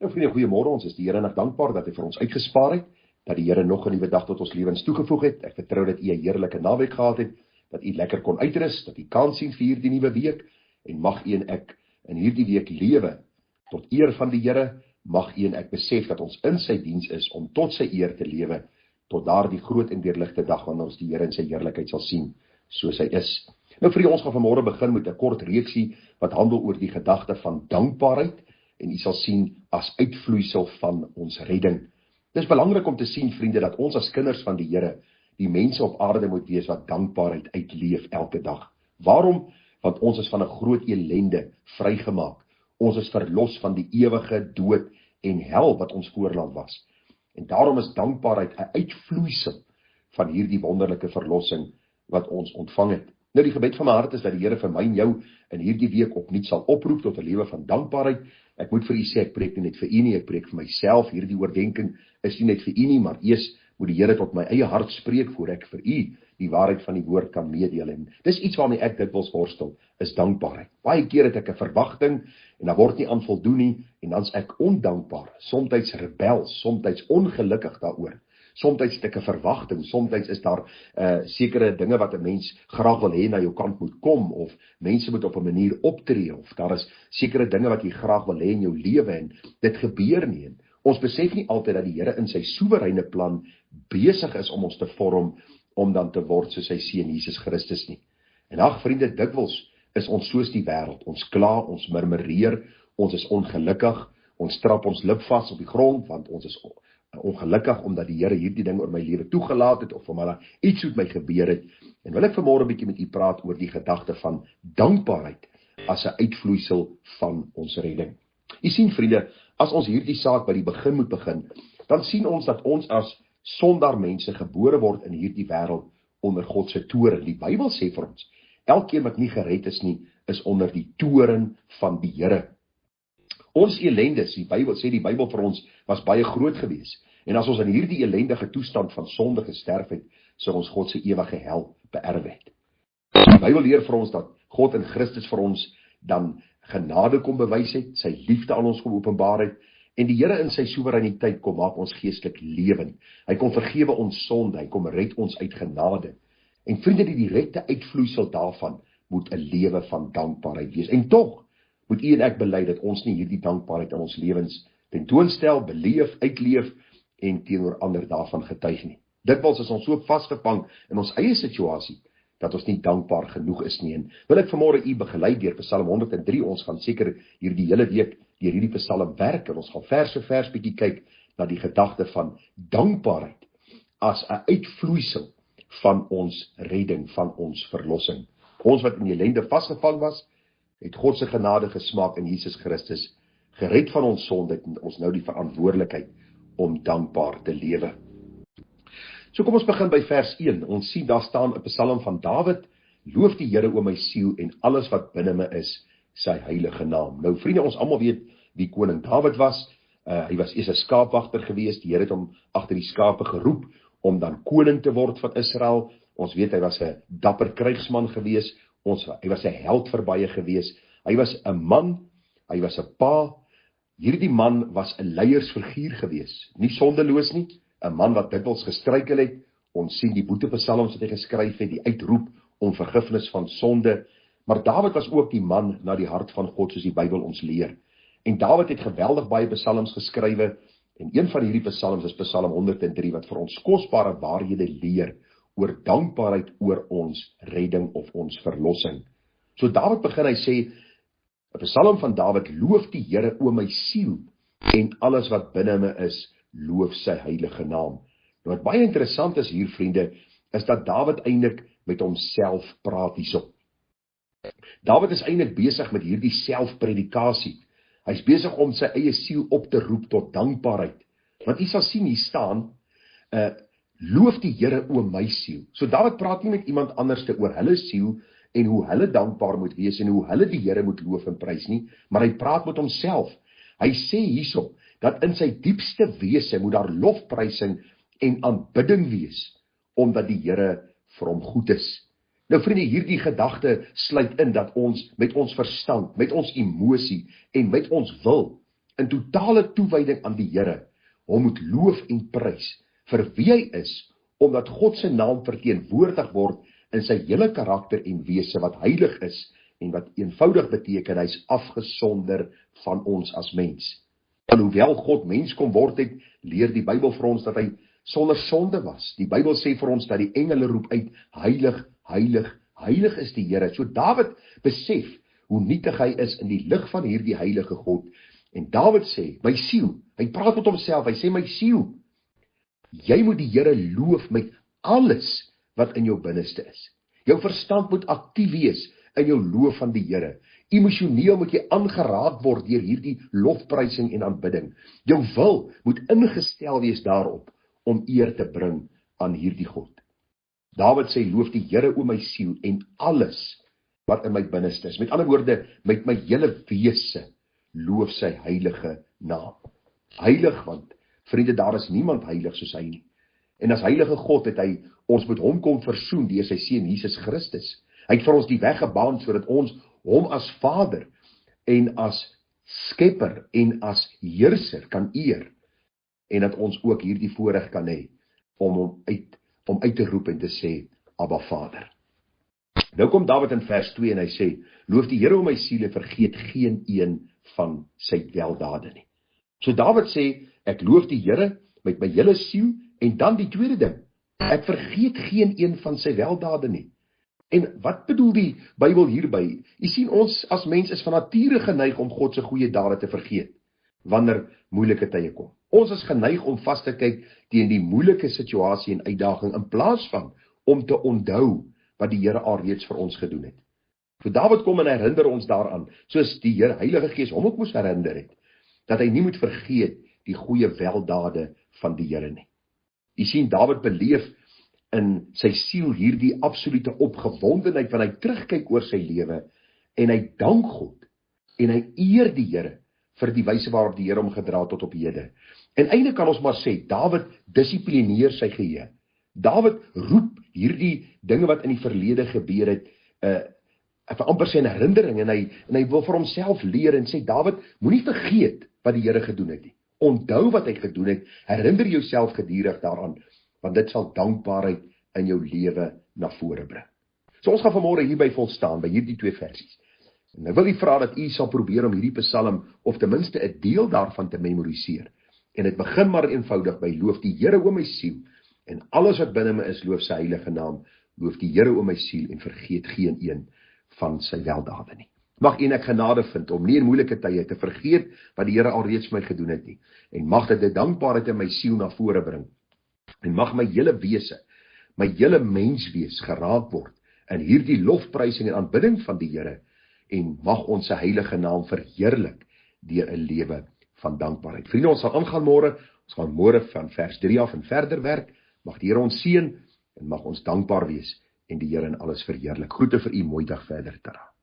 Nou vriende, goeiemôre, ons is die Here nog dankbaar dat hy vir ons uitgespaar het, dat die Here nog 'n nuwe dag tot ons lewens toegevoeg het. Ek vertrou dat u 'n heerlike naweek gehad het, dat u lekker kon uitrus, dat u kans sien vir hierdie nuwe week, en mag u en ek in hierdie week lewe tot eer van die Here. Mag u en ek besef dat ons in sy diens is om tot sy eer te lewe, tot daardie groot en deurligte dag wanneer ons die Here in sy heerlikheid sal sien, soos hy is. Nou vir ons gaan vanmôre begin met 'n kort reeksie wat handel oor die gedagte van dankbaarheid, en u sal sien as uitvloeisel van ons redding. Dit is belangrik om te sien, vriende, dat ons as kinders van die Here, die mense op aarde moet wees wat dankbaarheid uitleef elke dag. Waarom? Want ons is van 'n groot elende vrygemaak. Ons is verlos van die ewige dood en hel wat ons voorland was. En daarom is dankbaarheid 'n uitvloeisel van hierdie wonderlike verlossing wat ons ontvang het. Nou die gebed van my hart is dat die Here vir my en jou in hierdie week opnuut sal oproep tot 'n lewe van dankbaarheid. Ek moet vir u sê, ek preek nie net vir u nie, ek preek vir myself. Hierdie oordeenking is nie net vir u nie, maar eers moet die Here tot my eie hart spreek voor ek vir u die waarheid van die woord kan meedeel. En dis iets waarmee ek dikwels worstel, is dankbaarheid. Baie keer het ek 'n verwagting en dan word nie aan voldoen nie, en dan's ek ondankbaar, somtyds rebels, somtyds ongelukkig daaroor. Somtyds het ek 'n verwagting, somtyds is daar sekere dinge wat 'n mens graag wil hê na jou kant moet kom, of mense moet op 'n manier optree, of daar is sekere dinge wat jy graag wil hê in jou lewe, en dit gebeur nie. En ons besef nie altyd dat die Here in sy soewereine plan besig is om ons te vorm, om dan te word soos sy seun Jesus Christus nie. En ag vriende, dikwels is ons soos die wêreld, ons kla, ons murmureer, ons is ongelukkig, ons trap ons lip vas op die grond, want ons is ongelukkig omdat die Here hierdie ding oor my lewe toegelaat het, of omdat iets met my gebeur het. En wil ek vanmôre 'n bietjie met u praat oor die gedagte van dankbaarheid as 'n uitvloeisel van ons redding. U sien vriende, as ons hierdie saak by die begin moet begin, dan sien ons dat ons as sondaar mense gebore word in hierdie wêreld onder God se toorn. Die Bybel sê vir ons, elkeen wat nie gered is nie, is onder die toorn van die Here. Ons ellendes, die Bybel vir ons, was baie groot geweest. En as ons in hierdie ellendige toestand van sonde gesterf het, sou ons God se ewige hel beerwe het. Die Bybel leer vir ons dat God in Christus vir ons dan genade kom bewys het, sy liefde aan ons kom openbaar het, en die Here in sy soewereiniteit kom maak ons geestelik lewend. Hy kom vergewe ons sonde, hy kom red ons uit genade. En vriende, die direkte uitvloeisel daarvan moet 'n lewe van dankbaarheid wees. En tog moet u en ek bely dat ons nie hierdie dankbaarheid in ons lewens tentoonstel, beleef, uitleef en teenoor ander daarvan getuig nie. Dikwels is ons so vasgevang in ons eie situasie dat ons nie dankbaar genoeg is nie. En wil ek vanmôre u begelei deur Psalm 103. Ons gaan seker hierdie hele week deur hierdie Psalm werk, en ons gaan vers vir vers bietjie kyk na die gedagte van dankbaarheid as 'n uitvloeisel van ons redding, van ons verlossing. Ons wat in die ellende vasgevang was, het God se genade gesmaak in Jesus Christus, gered van ons sonde, en ons nou die verantwoordelikheid om dankbaar te lewe. So kom ons begin by vers 1. Ons sien daar staan 'n Psalm van Dawid: Loof die Here o my siel en alles wat binne my is, sy heilige naam. Nou vriende, ons almal weet wie koning Dawid was. Hy was eers 'n skaapwagter geweest. Die Here het hom agter die skape geroep om dan koning te word van Israel. Ons weet hy was 'n dapper krygsman geweest. Hy was 'n held vir baie geweest. Hy was 'n man, hy was 'n pa. Hierdie man was 'n leiersfiguur geweest. Nie sondeloos nie, 'n man wat dikwels gestruikel het. Ons sien die boetepsalms wat hy geskryf het, die uitroep om vergifnis van sonde. Maar Dawid was ook die man na die hart van God, soos die Bybel ons leer. En Dawid het geweldig baie psalms geskrywe, en een van hierdie psalms is Psalm 103, wat vir ons kosbare waarhede leer oor dankbaarheid oor ons redding of ons verlossing. So Dawid begin, hy sê, 'n Psalm van Dawid: Loof die Here o my siel en alles wat binne my is, loof sy heilige naam. Nou wat baie interessant is hier, vriende, is dat Dawid eintlik met homself praat hierso. Dawid is eintlik besig met hierdie selfpredikasie. Hy's besig om sy eie siel op te roep tot dankbaarheid. Want u sal sien hier staan, loof die Here o my siel. So Dawid praat nie met iemand anders oor hulle siel en hoe hulle dankbaar moet wees en hoe hulle die Here moet loof en prys nie, maar hy praat met homself. Hy sê hierso dat in sy diepste wese moet daar lofprysing en aanbidding wees, omdat die Here vir hom goed is. Nou vriende, hierdie gedagte sluit in dat ons met ons verstand, met ons emosie en met ons wil in totale toewyding aan die Here, hom moet loof en prys vir wie hy is, omdat God se naam verteenwoordig word in sy hele karakter en wese wat heilig is en wat eenvoudig beteken hy's afgesonder van ons as mens. En hoewel God mens kom word het, leer die Bybel vir ons dat hy sonder sonde was. Die Bybel sê vir ons dat die engele roep uit, heilig, heilig, heilig is die Here. So Dawid besef hoe nietig hy is in die lig van hierdie heilige God. En Dawid sê, my siel, hy praat met homself, hy sê, my siel, jy moet die Here loof met alles wat in jou binneste is. Jou verstand moet aktief wees in jou loof van die Here. Emosioneel moet jy aangeraak word deur hierdie lofprysing en aanbidding. Jou wil moet ingestel wees daarop om eer te bring aan hierdie God. Dawid sê, loof die Here o my siel en alles wat in my binneste is. Met ander woorde, met my hele wese loof sy heilige naam. Heilig, want vriende, daar is niemand heilig soos hy nie. En as heilige God het hy ons met hom kom versoen deur sy seun Jesus Christus. Hy het vir ons die weg gebaan sodat ons hom as Vader en as Skepper en as Heerser kan eer en dat ons ook hierdie voorreg kan hê om uit te roep en te sê Abba Vader. Nou kom Dawid in vers 2 en hy sê, loof die Here o my siel en vergeet geen een van sy weldade nie. So Dawid sê, ek loof die Here met my hele siel en dan die tweede ding, ek vergeet geen een van sy weldade nie. En wat bedoel die Bybel hierby? Jy sien, ons as mens is van nature geneig om God se goeie dade te vergeet wanneer moeilike tye kom. Ons is geneig om vas te kyk teen die moeilike situasie en uitdaging in plaas van om te onthou wat die Here alreeds vir ons gedoen het. So Dawid kom en herinner ons daaraan, soos die Here Heilige Gees hom ook moes herinner het, dat hy nie moet vergeet die goeie weldade van die Here nie. Jy sien, Dawid beleef in sy siel hierdie absolute opgewondenheid wanneer hy terugkyk oor sy lewe en hy dank God en hy eer die Here vir die wyse waarop die Here hom gedra tot op hede. En eintlik kan ons maar sê, Dawid dissiplineer sy geheue. Dawid roep hierdie dinge wat in die verlede gebeur het, vir amper sy herinnering en hy wil vir homself leer en sê, Dawid, moenie vergeet wat die Here gedoen het nie. Onthou wat hy gedoen het, herinner jouself gedurig daaraan, want dit sal dankbaarheid in jou lewe na vore bring. So ons gaan vanmôre hierby volstaan, by hierdie twee versies. En ek wil u vra dat u sal probeer om hierdie psalm, of ten minste 'n deel daarvan te memoriseer. En dit begin maar eenvoudig by, loof die Here o my siel, en alles wat binne my is, loof sy heilige naam. Loof die Here o my siel, en vergeet geen een van sy weldade nie. Mag u en ek genade vind om nie in moeilike tye te vergeet wat die Here alreeds vir my gedoen het nie. En mag dit 'n dankbaarheid in my siel na vore bring. En mag my hele wese, my hele menswees geraak word in hierdie lofprysing en aanbidding van die Here. En mag ons sy heilige naam verheerlik deur 'n lewe van dankbaarheid. Vriende, ons sal aangaan môre. Ons gaan môre van vers 3 af en verder werk. Mag die Here ons seën en mag ons dankbaar wees en die Here in alles verheerlik. Groete vir u, mooi dag verder. Tada.